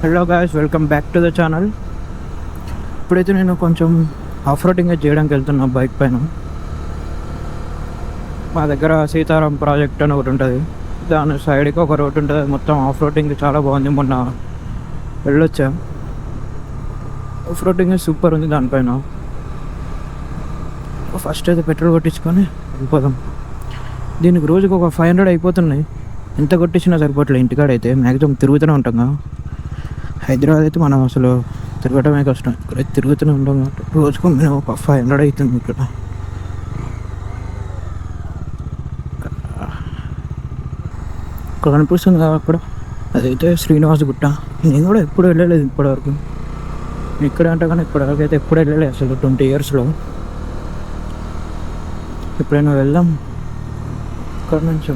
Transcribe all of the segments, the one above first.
Hello guys, welcome back to the channel. ఇప్పుడైతే నేను కొంచెం ఆఫ్ రోడింగ్ చేయడానికి వెళ్తున్నా బైక్ పైన. మా దగ్గర సీతారాం ప్రాజెక్ట్ అని ఒకటి ఉంటుంది, దాని సైడ్కి ఒక రోడ్ ఉంటుంది. మొత్తం ఆఫ్ రోడింగ్ చాలా బాగుంది. మొన్న వెళ్ళొచ్చా, ఆఫ్ రోడింగ్ సూపర్ ఉంది. దానిపైన ఫస్ట్ అయితే పెట్రోల్ కొట్టించుకొని వెళ్ళిపోదాం. దీనికి రోజుకి ఒక 500 అయిపోతున్నాయి. ఎంత కొట్టించినా సరిపోవట్లేదు. ఇంటికాడైతే మ్యాక్సిమం తిరుగుతూనే ఉంటాం కదా. హైదరాబాద్ అయితే మనం అసలు తిరగటమే కష్టం. ఇక్కడ తిరుగుతూనే ఉంటాం కాబట్టి రోజుకు మేము ఒక 500 అవుతుంది. ఇక్కడ కనిపిస్తుంది కదా, అక్కడ అదైతే శ్రీనివాస్ గుట్ట. నేను కూడా ఎప్పుడు వెళ్ళలేదు ఇప్పటివరకు. ఇక్కడ అంటే కానీ ఇప్పటివరకు అయితే ఎప్పుడు వెళ్ళలేదు అసలు 20 yearsలో. ఎప్పుడైనా వెళ్దాం. ఇక్కడ నుంచి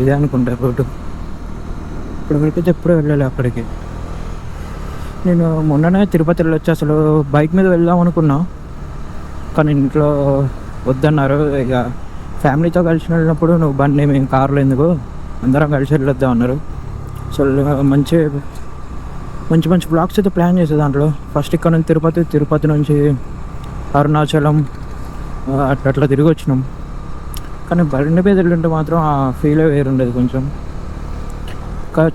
ఇదే అనుకుంటా రోడ్డు. ఇప్పటివరకు అయితే ఎప్పుడూ వెళ్ళాలి అక్కడికి. నేను మొన్ననే తిరుపతి వెళ్ళొచ్చి అసలు బైక్ మీద వెళ్దాం అనుకున్నా, కానీ ఇంట్లో వద్దన్నారు. ఇక ఫ్యామిలీతో కలిసి వెళ్ళినప్పుడు నువ్వు బండి మేము కార్లో ఎందుకు, అందరం కలిసి వెళ్ళొద్దాం అన్నారు. అసలు మంచి మంచి బ్లాగ్స్ అయితే ప్లాన్ చేసే దాంట్లో. ఫస్ట్ ఇక్కడ నుంచి తిరుపతి నుంచి అరుణాచలం అట్లా తిరిగి వచ్చినాం. కానీ బండి మీద వెళ్ళుంటే మాత్రం ఆ ఫీలే వేరుండేది. కొంచెం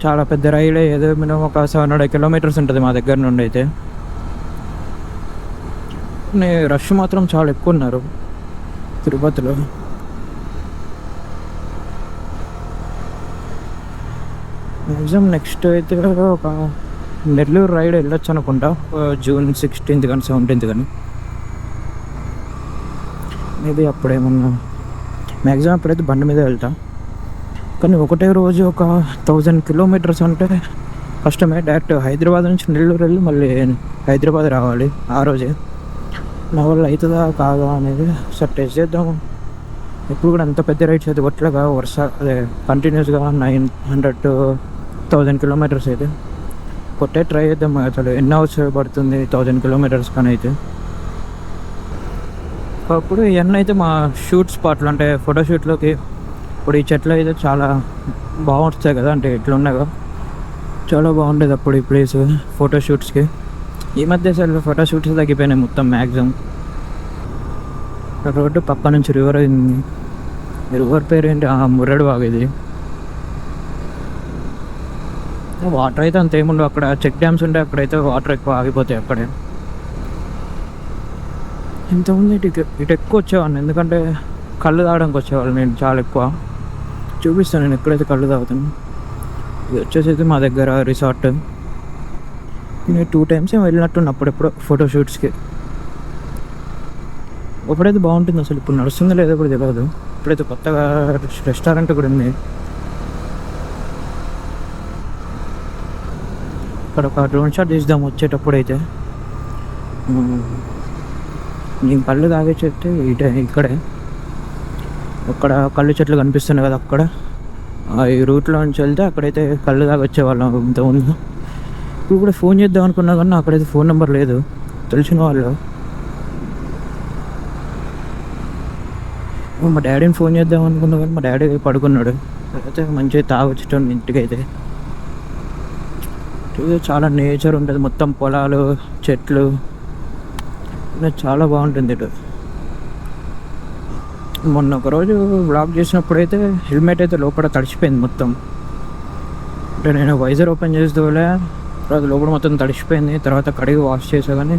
చాలా పెద్ద రైడే, ఏదో మినిమం ఒక 700 kilometers ఉంటుంది మా దగ్గర నుండి. అయితే రష్ మాత్రం చాలా ఎక్కువ ఉన్నారు తిరుపతిలో. మ్యాక్సిమం నెక్స్ట్ అయితే ఒక నెల్లూరు రైడ్ వెళ్ళొచ్చు అనుకుంటా, June 16th కానీ 17th కానీ. మేబీ అప్పుడేమన్నా మ్యాక్సిమం అప్పుడైతే బండి మీద వెళ్తా. కానీ ఒకటే రోజు ఒక 1000 kilometers అంటే కష్టమే. డైరెక్ట్ హైదరాబాద్ నుంచి నెల్లూరు వెళ్ళి మళ్ళీ హైదరాబాద్ రావాలి ఆ రోజే. నా వల్ల అవుతుందా కాదా అనేది సార్ టెస్ట్ చేద్దాం. ఎప్పుడు కూడా అంత పెద్ద రైడ్స్ అయితే కొట్టలేగా అదే కంటిన్యూస్గా 900 to 1000 kilometers అయితే కొట్టే ట్రై చేద్దాం. అసలు ఎన్ని అవర్స్ పడుతుంది 1000 kilometers కానీ అయితే. అప్పుడు ఇవన్నీ అయితే మా షూట్ స్పాట్లు, అంటే ఫోటోషూట్లోకి. ఇప్పుడు ఈ చెట్లు అయితే చాలా బాగుంటాయి కదా, అంటే ఎట్లా ఉన్నాయో చాలా బాగుండేది అప్పుడు ఈ ప్లేస్ ఫోటోషూట్స్కి. ఈ మధ్య అసలు ఫోటోషూట్స్ తగ్గిపోయినాయి మొత్తం మ్యాక్సిమం. రోడ్డు పక్క నుంచి రివర్ అయింది. రివర్ పేరు ఏంటి, ముర్రెడు వాగు. ఇది వాటర్ అయితే అంత ఏముండవు. అక్కడ చెక్ డ్యామ్స్ ఉంటాయి, అక్కడైతే వాటర్ ఎక్కువ ఆగిపోతాయి అక్కడే. ఇంతకుముందు ఇటు ఎక్కువ వచ్చేవాడిని, ఎందుకంటే కళ్ళు తాగడానికి వచ్చేవాళ్ళు నేను చాలా ఎక్కువ. చూపిస్తాను నేను ఎక్కడైతే కళ్ళు తాగుతాను. ఇది వచ్చేసి మా దగ్గర రిసార్ట్. నేను 2 times వెళ్ళినట్టున్నా అప్పుడెప్పుడు ఫోటోషూట్స్కి. ఒకడైతే బాగుంటుంది అసలు. ఇప్పుడు నడుస్తుందో లేదో కూడా తెలియదు. ఇప్పుడైతే కొత్తగా రెస్టారెంట్ కూడా ఉంది. ఇక్కడ ఒక డ్రోన్ షాట్ తీద్దాం వచ్చేటప్పుడు. అయితే నేను కళ్ళు తాగే చెట్టు ఇక్కడే. అక్కడ కళ్ళు చెట్లు కనిపిస్తున్నాయి కదా, అక్కడ ఈ రూట్లో నుంచి వెళ్తే అక్కడైతే కళ్ళు దాకా వచ్చేవాళ్ళం ఇంతకుముందు. ఇప్పుడు కూడా ఫోన్ చేద్దాం అనుకున్నా కానీ అక్కడైతే ఫోన్ నెంబర్ లేదు తెలిసిన వాళ్ళు. మా డాడీని ఫోన్ చేద్దాం అనుకున్నా కానీ మా డాడీ పడుకున్నాడు. అయితే మంచిగా తాగొచ్చేటోని ఇంటికి. అయితే చాలా నేచర్ ఉంటుంది, మొత్తం పొలాలు చెట్లు, చాలా బాగుంటుంది ఇటు. మొన్న ఒకరోజు బ్లాగ్ చేసినప్పుడు అయితే హెల్మెట్ అయితే లోపల తడిచిపోయింది మొత్తం. అంటే నేను వైజర్ ఓపెన్ చేసేదోలే, తర్వాత లోపల మొత్తం తడిచిపోయింది. తర్వాత కడిగి వాష్ చేసా, కానీ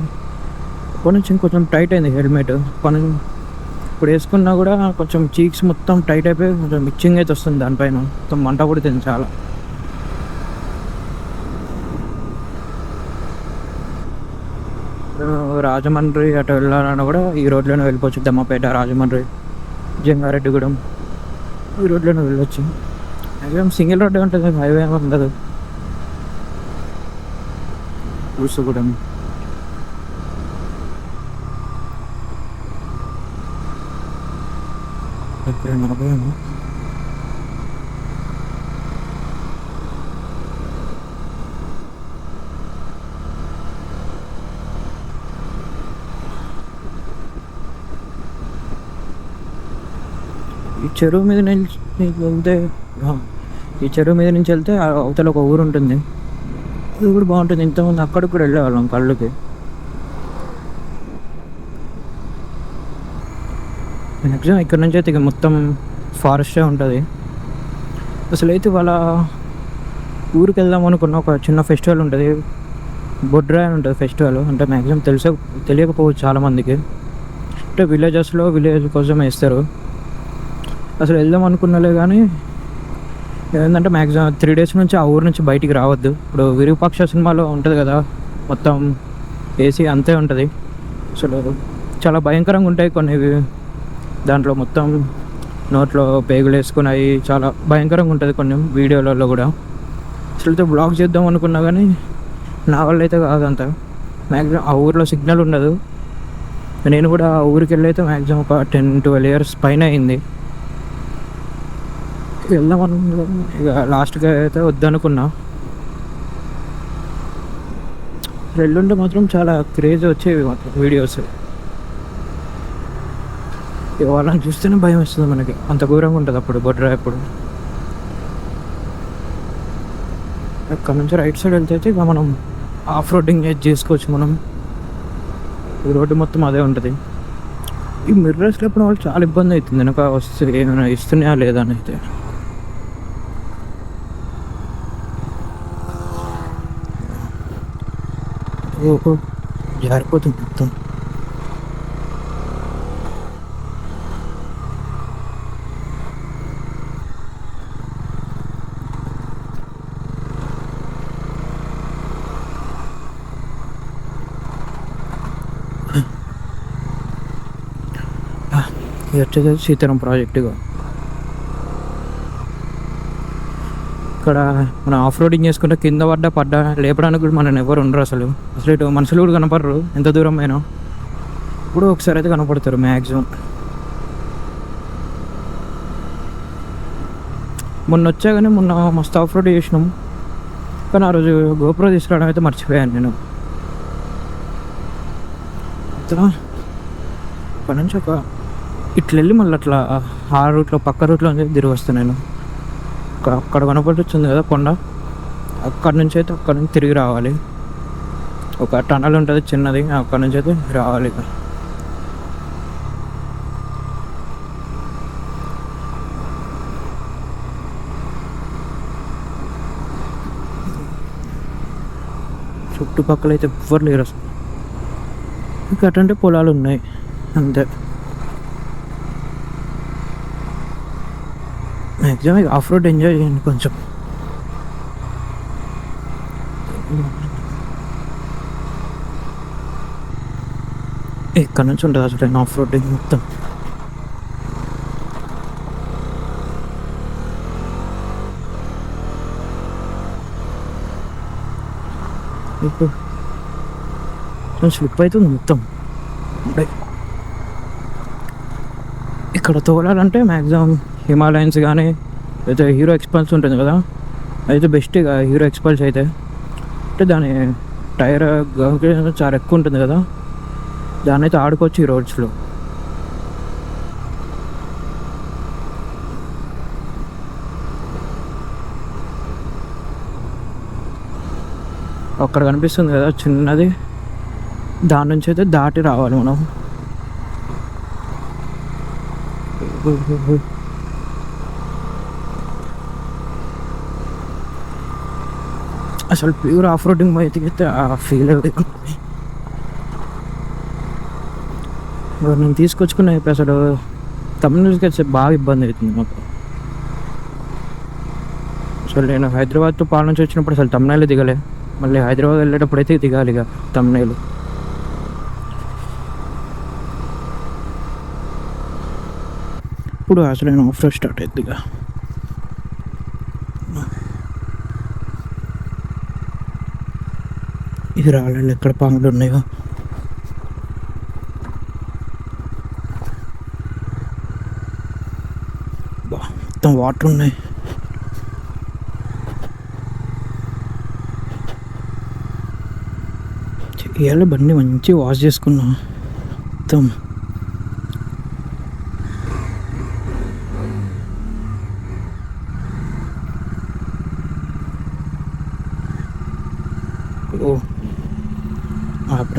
అప్పటి నుంచి ఇంకొంచెం టైట్ అయింది హెల్మెట్. ఇప్పుడు వేసుకున్నా కూడా కొంచెం చీక్స్ మొత్తం టైట్ అయిపోయి కొంచెం మిక్చింగ్ అయితే వస్తుంది దానిపైన. మొత్తం మంట పుడుతుంది చాలా. రాజమండ్రి అటు వెళ్ళాలన్నా కూడా ఈ రోడ్లోనే వెళ్ళిపోవచ్చు. దమ్మపేట, రాజమండ్రి, జంగారెడ్డిగూడెం ఈ రోడ్లోనే వెళ్ళొచ్చు. మ్యాక్సిమం సింగిల్ రోడ్డే ఉంటుంది, హైవే ఏమి ఉండదు. కూసుగూడెం ఈ చెరువు మీద నుంచి వెళ్తే ఈ చెరువు మీద నుంచి వెళ్తే అవతల ఒక ఊరు ఉంటుంది. అది కూడా బాగుంటుంది. ఇంతకుముందు అక్కడికి కూడా వెళ్ళేవాళ్ళం కళ్ళుకి. మ్యాక్సిమం ఇక్కడ నుంచి అయితే ఇక మొత్తం ఫారెస్టే ఉంటుంది. అసలు అయితే వాళ్ళ ఊరికి వెళ్దాం అనుకున్న ఒక చిన్న ఫెస్టివల్ ఉంటుంది, బొడ్రాయి అని ఉంటుంది ఫెస్టివల్. అంటే మ్యాక్సిమం తెలియకపోవచ్చు చాలామందికి. అంటే విలేజెస్లో విలేజ్ కోసం వేస్తారు. అసలు వెళ్దాం అనుకున్నలే కానీ ఏంటంటే మ్యాక్సిమం 3 days నుంచి ఆ ఊరు నుంచి బయటికి రావద్దు. ఇప్పుడు విరూపాక్ష సినిమాలో ఉంటుంది కదా, మొత్తం ఏసీ అంతే ఉంటుంది. అసలు చాలా భయంకరంగా ఉంటాయి కొన్ని. దాంట్లో మొత్తం నోట్లో పేగులు వేసుకున్నాయి, చాలా భయంకరంగా ఉంటుంది కొన్ని వీడియోలలో కూడా. అసలు అయితే బ్లాగ్ చేద్దాం అనుకున్నా కానీ నా వల్ల అయితే కాదంత. మ్యాక్సిమం ఆ ఊరిలో సిగ్నల్ ఉండదు. నేను కూడా ఆ ఊరికి వెళ్ళి అయితే మ్యాక్సిమం ఒక 10-12 years పైన అయింది. వెళ్దాం ఇక లాస్ట్గా అయితే వద్దనుకున్నా. వెళ్ళుంటే మాత్రం చాలా క్రేజ్ వచ్చేవి మాత్రం వీడియోస్. ఇక వాళ్ళని చూస్తేనే భయం వస్తుంది మనకి, అంత ఘోరంగా ఉంటుంది అప్పుడు బొడ్రాయి. అప్పుడు అక్కడ నుంచి రైట్ సైడ్ వెళ్తే అయితే ఇక మనం ఆఫ్ రోడింగ్ చేసుకోవచ్చు. మనం ఈ రోడ్డు మొత్తం అదే ఉంటుంది. ఈ మిర్రర్స్ లేకపోవడం వాళ్ళు చాలా ఇబ్బంది అవుతుంది, వెనక వస్తే ఏమైనా ఇస్తున్నాయా లేదా అని అయితే. ఓహో, జారిపోతుంది మొత్తం. ఇది వచ్చేసి సీతారాం ప్రాజెక్టుగా. ఇక్కడ మనం ఆఫ్ రోడింగ్ చేసుకుంటే కింద పడ్డా లేపడానికి కూడా మనం ఎవరు ఉండరు. అసలు ఇటు మనుషులు కూడా కనపడరు ఎంత దూరం అయినా. ఇప్పుడు ఒకసారి అయితే కనపడతారు మ్యాక్సిమం. మొన్న వచ్చా కానీ మొన్న మస్తు ఆఫ్ రోడ్ చేసినాం, కానీ ఆ రోజు గోప్రో తీసుకురావడం అయితే మర్చిపోయాను నేను. అక్కడ నుంచి ఇట్లా వెళ్ళి మళ్ళీ అట్లా ఆ రూట్లో పక్క రూట్లో తిరిగి వస్తాను నేను. అక్కడ కనపడుతుంది కదా కొండ, అక్కడ నుంచి అయితే అక్కడ నుంచి తిరిగి రావాలి. ఒక టనల్ ఉంటుంది చిన్నది, అక్కడ నుంచి అయితే రావాలి. చుట్టుపక్కల అయితే ఎవ్వరు లేరు అసలు. ఇంకా అటంటే పొలాలు ఉన్నాయి అంతే. మ్యాక్సిమం ఆఫ్ రోడ్ ఎంజాయ్ చేయండి కొంచెం. ఇక్కడ నుంచి ఉంటుంది అసలు ఆఫ్ రోడింగ్ మొత్తం. ఇప్పుడు స్లిప్ అవుతుంది మొత్తం. ఇక్కడ తోలాలంటే మ్యాక్సిమం హిమాలయన్స్ కానీ అయితే హీరో ఎక్స్పల్స్ ఉంటుంది కదా, అయితే బెస్ట్. ఇక హీరో ఎక్స్పల్స్ అయితే అంటే దాని టైర్ చాలా ఎక్కువ ఉంటుంది కదా, దాన్ని అయితే ఆడుకోవచ్చు ఈ రోడ్స్లో. అక్కడ కనిపిస్తుంది కదా చిన్నది, దాని నుంచి అయితే దాటి రావాలి మనం. అసలు ప్యూర్ ఆఫ్ రోడింగ్ అయితే ఆ ఫీల్ నేను తీసుకొచ్చుకున్నా. అసలు తమిళనాడుకి వచ్చే బాగా ఇబ్బంది అవుతుంది మాకు. అసలు నేను హైదరాబాద్ టు పాల నుంచి వచ్చినప్పుడు అసలు తమిళనాడులో దిగలే, మళ్ళీ హైదరాబాద్ వెళ్ళేటప్పుడు అయితే దిగాలి ఇక తమిళనాడు. ఇప్పుడు అసలు నేను ఆఫ్ రోడ్ స్టార్ట్ అవుతుంది. ఇక ఇది రాళ్ళు ఎక్కడ పాములు ఉన్నాయో. మొత్తం వాటర్ ఉన్నాయి. ఇవాళ బండి మంచి వాష్ చేసుకున్నా మొత్తం.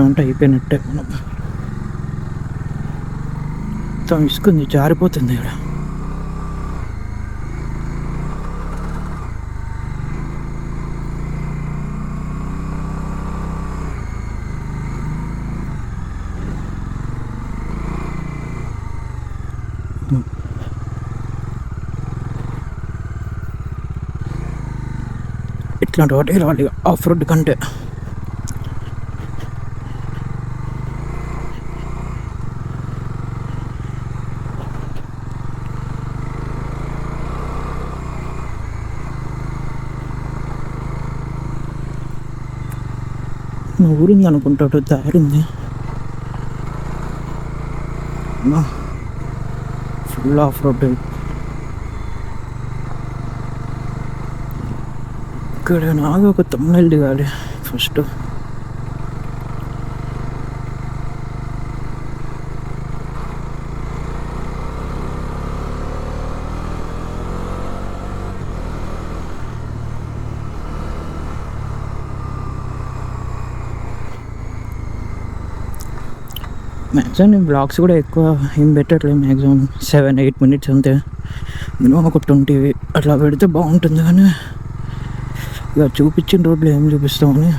అంటే అయిపోయినట్టే. మనం మొత్తం ఇసుకుంది, జారిపోతుంది ఇక్కడ. ఇట్లాంటి వాటి రావాలి ఆఫ్ రోడ్ కంటే. మా ఊరింది అనుకుంటాడు, దారి ఉంది ఫుల్ ఆఫ్ రోడ్. ఇక్కడ నాకు ఒక తమ్ముళ్ళు దిగాలి ఫస్ట్. మ్యాక్సిమం నేను బ్లాగ్స్ కూడా ఎక్కువ ఏం పెట్టట్లేదు. మ్యాక్సిమం 7-8 minutes అంతే. మినిమం ఒక 20 అట్లా పెడితే బాగుంటుంది. కానీ ఇక చూపించిన రోడ్లు ఏం చూపిస్తామని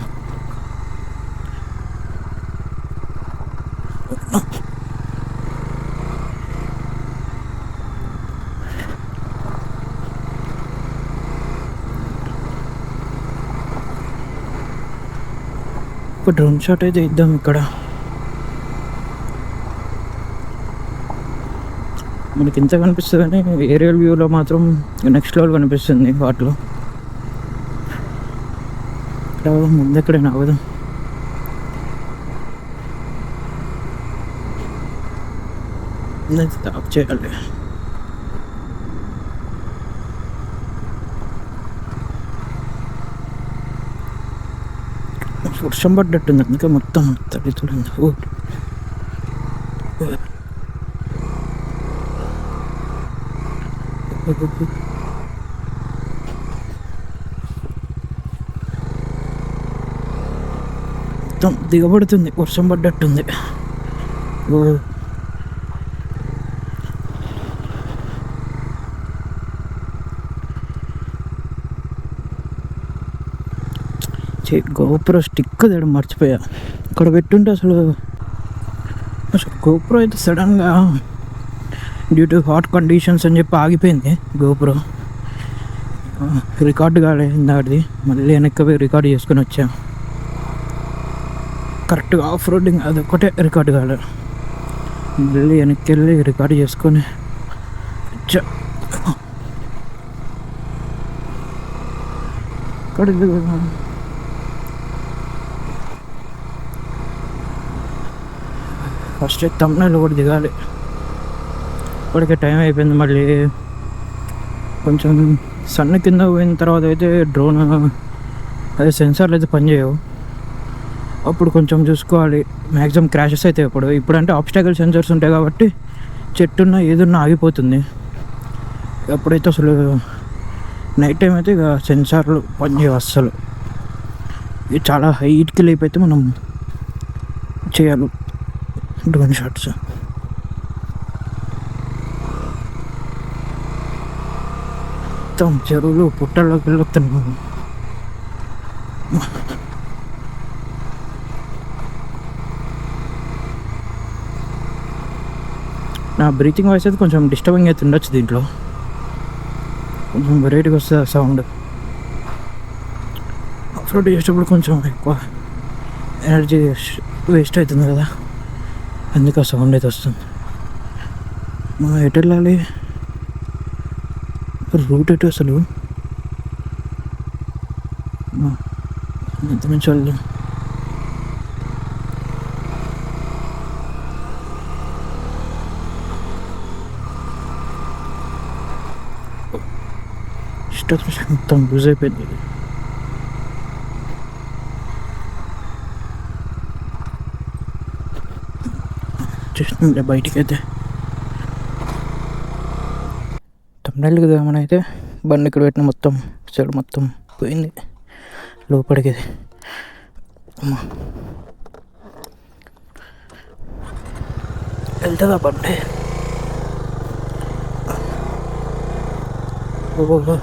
ఒక డ్రోన్ షాట్ అయితే ఇద్దాం. ఇక్కడ మనకి ఇంత కనిపిస్తుంది కానీ ఏరియల్ వ్యూలో మాత్రం నెక్స్ట్ లెవెల్ కనిపిస్తుంది వాటిలో. ఇక్కడ ముందు ఎక్కడైనా అవ్వదు. స్టాప్ చేయాలి. వర్షం పడ్డట్టుంది, అందుకే మొత్తం తగ్గుతుంది. మొత్తం దిగబడుతుంది, వర్షం పడ్డట్టుంది. గోప్రో స్టిక్ తేడం మర్చిపోయా. ఇక్కడ పెట్టుంటే అసలు గోప్రో అయితే సడన్గా డ్యూ టు హాట్ కండిషన్స్ అని చెప్పి ఆగిపోయింది. గోప్రో రికార్డు కాలేదు దాటిది. మళ్ళీ వెనక్కి పోయి రికార్డు చేసుకుని వచ్చా. కరెక్ట్గా ఆఫ్ రోడింగ్ అదొక్కటే రికార్డు కాలేదు. మళ్ళీ వెనక్కి వెళ్ళి రికార్డు చేసుకొని వచ్చా. ఇక్కడ ఫస్ట్ తమ్ముళ్ళు కూడా దిగాలి. ఇప్పటికే టైం అయిపోయింది. మళ్ళీ కొంచెం సన్న కింద పోయిన తర్వాత అయితే డ్రోన్ అదే సెన్సార్లు అయితే పనిచేయవు. అప్పుడు కొంచెం చూసుకోవాలి. మ్యాక్సిమం క్రాషెస్ అయితే ఇప్పుడంటే ఆబ్స్టాకల్ సెన్సార్స్ ఉంటాయి కాబట్టి చెట్టున్నా ఏదున్నా ఆగిపోతుంది. ఎప్పుడైతే అసలు నైట్ టైం అయితే ఇక సెన్సార్లు పనిచేయవు అస్సలు. ఇది చాలా హైట్కి లేపైతే మనం చేయాలి డ్రోన్ షాట్స్. మొత్తం చెరువులు పుట్టల్లోకి వెళ్ళొస్తున్నాము. నా బ్రీతింగ్ వాయిస్ అయితే కొంచెం డిస్టర్బింగ్ అయితే ఉండొచ్చు. దీంట్లో కొంచెం వెరైటీగా వస్తుంది సౌండ్. ఆఫ్ రోడ్ చేసేటప్పుడు కొంచెం ఎక్కువ ఎనర్జీ వేస్ట్ అవుతుంది కదా, అందుకే ఆ సౌండ్ అయితే వస్తుంది. మనం ఎటు వెళ్ళాలి, రూట్ ఎటు అసలు ఎంత నుంచి వాళ్ళు మొత్తం లూజ్ అయిపోయింది. చేసిన బయటికి అయితే తమిళనాడు కదా. మన అయితే బండి ఇక్కడ పెట్టిన మొత్తం సైడ్ మొత్తం పోయింది లోపలికి. వెళ్తుందా బండి? ఓహో,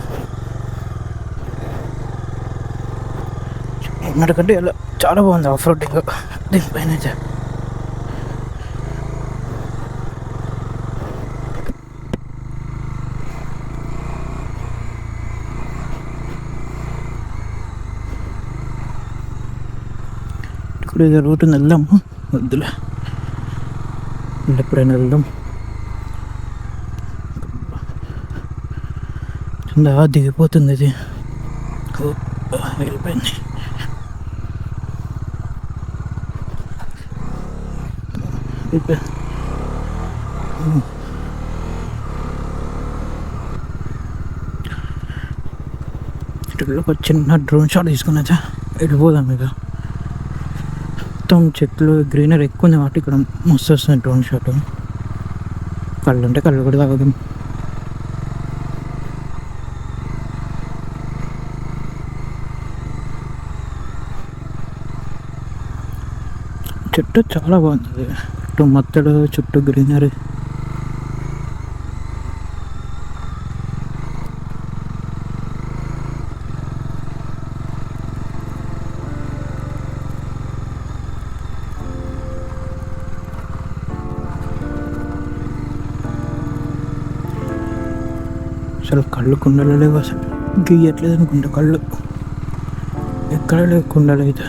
ఎన్నటికంటే ఇలా చాలా బాగుంది ఆఫ్ రోడింగ్ దీనిపైన అయితే. ఇక్కడ ఏదో రూట్ వెళ్దాము, వద్దులే ఎప్పుడైనా వెళ్దాం. కింద దిగిపోతుంది ఇది. వెళ్ళిపోయింది. ఇట్లా ఒక చిన్న డ్రోన్ షాట్ తీసుకున్నచ్చా, వెళ్ళిపోదాం ఇక. మొత్తం చెట్లు గ్రీనరీ ఎక్కువ ఉంది కాబట్టి ఇక్కడ మస్తు వస్తుంది డ్రోన్ షాట్. కళ్ళు అంటే కళ్ళు కూడా తాగదాం. చెట్టు చాలా బాగుంటుంది, చుట్టూ మత్తడు, చుట్టూ గ్రీనరీ. అసలు కళ్ళు కుండలు లేవు, అసలు గీయట్లేదు అనుకుంటా కళ్ళు, ఎక్కడ లేవు కుండలు అయితే.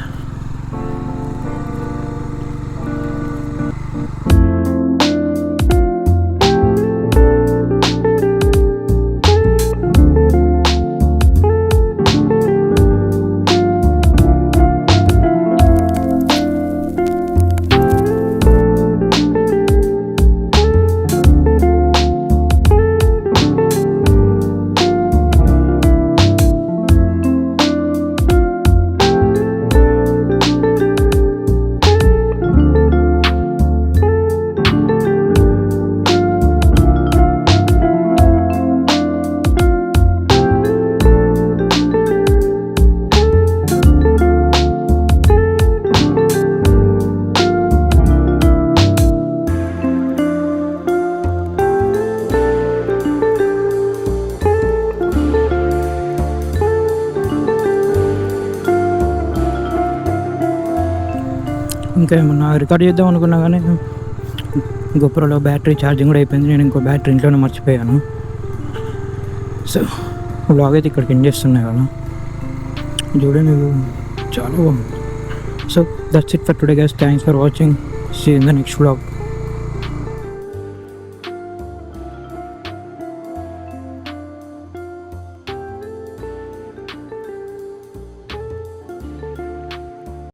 ఇంకా ఏమన్నా రికార్డ్ చేద్దాం అనుకున్నా కానీ గోప్రోలో బ్యాటరీ ఛార్జింగ్ కూడా అయిపోయింది. నేను ఇంకో బ్యాటరీ ఇంట్లోనే మర్చిపోయాను. సో వ్లాగ్ అయితే ఇక్కడికి ఎండ్ చేస్తున్నాయి కదా, చూడండి చాలా బాగుంది. So that's it for today guys, thanks for watching, see in the next vlog.